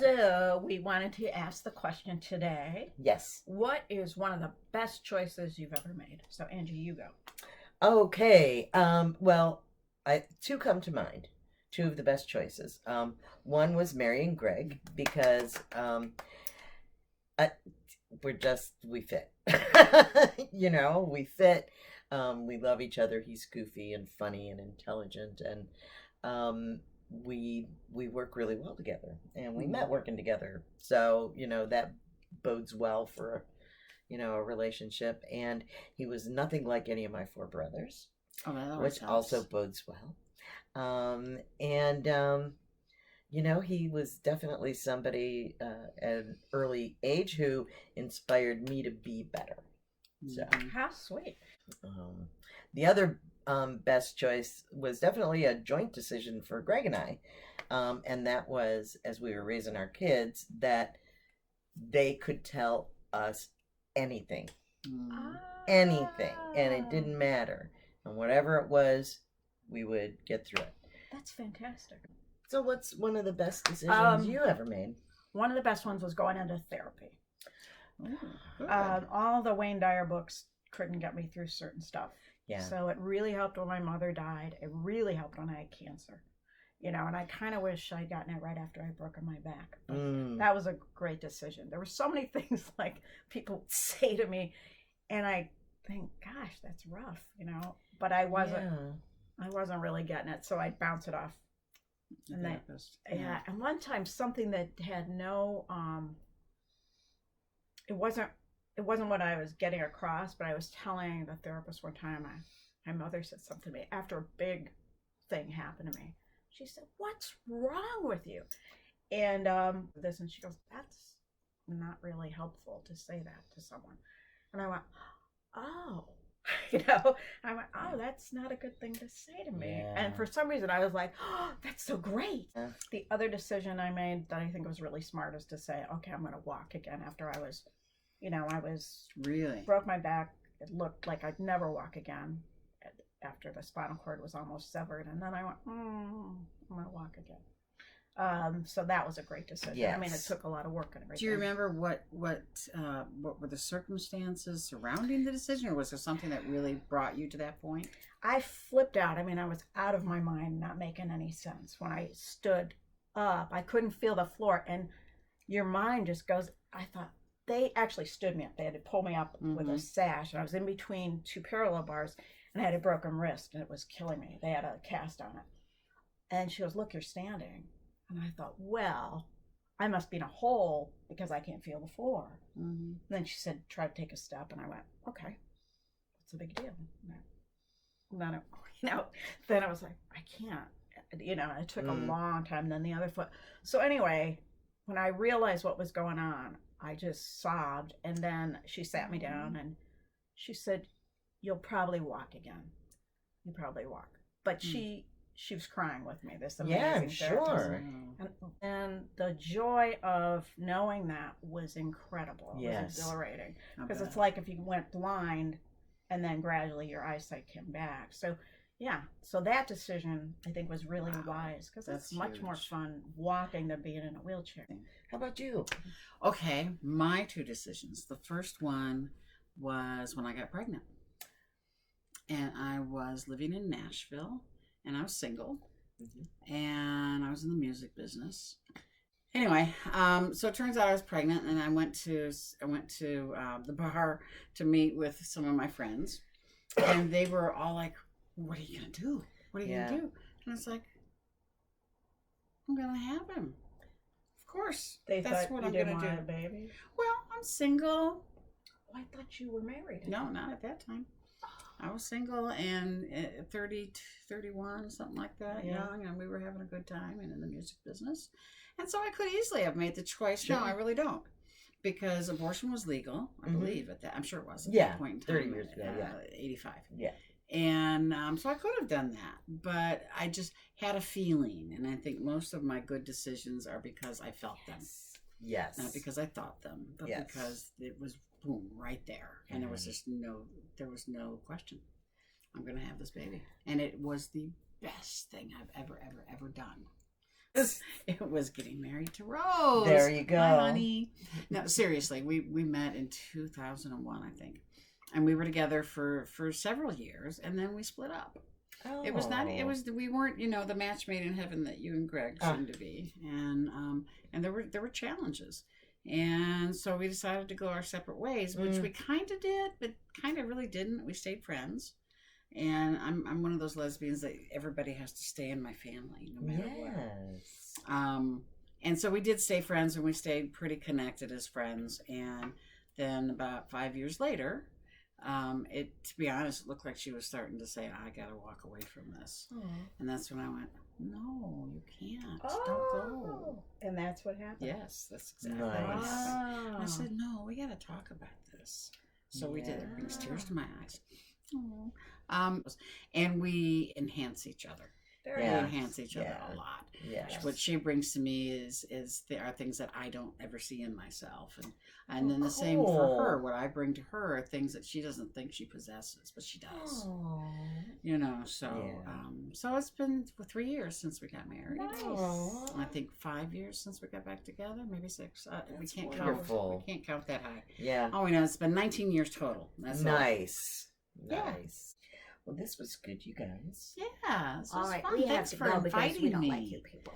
So we wanted to ask the question today. Yes. What is one of the best choices you've ever made? So Angie, you go. Okay. Well, two come to mind. Two of the best choices. One was marrying Greg because we fit. We fit. We love each other. He's goofy and funny and intelligent, and we work really well together. And we met working together, so that bodes well for a relationship. And he was nothing like any of my four brothers, which also bodes well. He was definitely somebody at an early age who inspired me to be better. So how sweet. The other best choice was definitely a joint decision for Greg and I, and that was, as we were raising our kids, that they could tell us anything, anything, and it didn't matter, and whatever it was, we would get through it. That's fantastic. So what's one of the best decisions you ever made? One of the best ones was going into therapy. All the Wayne Dyer books couldn't get me through certain stuff. Yeah. So it really helped when my mother died. It really helped when I had cancer. And I kind of wish I'd gotten it right after I broke my back. But that was a great decision. There were so many things like people would say to me, and I think, gosh, that's rough, But I wasn't really getting it, so I'd bounce it off. And and one time something that had no it wasn't what I was getting across, but I was telling the therapist one time, my mother said something to me after a big thing happened to me. She said, "What's wrong with you?" And and she goes, "That's not really helpful to say that to someone." And I went, "Oh." I went, "Oh, that's not a good thing to say to me." Yeah. And for some reason I was like, "Oh, that's so great." Yeah. The other decision I made that I think was really smart is to say, "Okay, I'm going to walk again." After I was really broke my back. It looked like I'd never walk again after the spinal cord was almost severed. And then I went, I'm going to walk again. So that was a great decision. Yes. I mean, it took a lot of work and everything. Do you remember what were the circumstances surrounding the decision, or was there something that really brought you to that point? I flipped out. I mean, I was out of my mind, not making any sense. When I stood up, I couldn't feel the floor, and your mind just goes, I thought, they actually stood me up. They had to pull me up with a sash, and I was in between two parallel bars, and I had a broken wrist, and it was killing me. They had a cast on it. And she goes, "Look, you're standing." And I thought, well, I must be in a hole because I can't feel the floor. And then she said, "Try to take a step." And I went, "Okay, what's the big deal?" And then I was like, I can't. It took a long time. Then the other foot. So anyway, when I realized what was going on, I just sobbed. And then she sat me down and she said, "You'll probably walk again. You probably walk." But she was crying with me, this amazing sure. And the joy of knowing that was incredible. It was exhilarating. Because it's like if you went blind and then gradually your eyesight came back. So so that decision I think was really wise, because it's much more fun walking than being in a wheelchair. How about you? Okay, my two decisions. The first one was when I got pregnant. And I was living in Nashville, and I was single, and I was in the music business. Anyway, so it turns out I was pregnant, and I went to the bar to meet with some of my friends, and they were all like, "What are you gonna do? What are you gonna do?" And I was like, "I'm gonna have him. Of course, that's what I'm gonna do." A baby? Well, I'm single. Oh, I thought you were married. No, not at that time. I was single and 30, 31, something like that, young, and we were having a good time and in the music business. And so I could easily have made the choice. Sure. No, I really don't. Because abortion was legal, I believe, at that. I'm sure it was at that point in time. 30 years ago, 85. Yeah. And so I could have done that, but I just had a feeling. And I think most of my good decisions are because I felt them. Yes. Not because I thought them, but because it was boom right there, and there was no question. I'm gonna have this baby, and it was the best thing I've ever done. It was getting married to Rose. There you go. Hi, honey. No, seriously, we met in 2001, I think, and we were together for several years, and then we split up. It was not. It was. We weren't. The match made in heaven that you and Greg seemed to be, and there were challenges, and so we decided to go our separate ways, which we kind of did, but kind of really didn't. We stayed friends, and I'm one of those lesbians that everybody has to stay in my family, no matter what. And so we did stay friends, and we stayed pretty connected as friends, and then about 5 years later. To be honest, it looked like she was starting to say, I gotta walk away from this. And that's when I went, no, you can't. Don't go. And that's what happened. Yes, that's exactly Nice. what happened. I said, no, we gotta talk about this. So we did. It brings tears to my eyes. And we enhance each other. We enhance each other a lot. Yes. What she brings to me is there are things that I don't ever see in myself, and then the same for her. What I bring to her are things that she doesn't think she possesses, but she does. So it's been 3 years since we got married. Nice. I think 5 years since we got back together, maybe 6. We can't wonderful. count. We can't count that high. Yeah. Oh, we know it's been 19 years total. That's Nice. Yeah. Nice. Well, this was good, you guys. Yeah. This All was right, fun. we have Thanks to for go because we inviting don't me. like you people.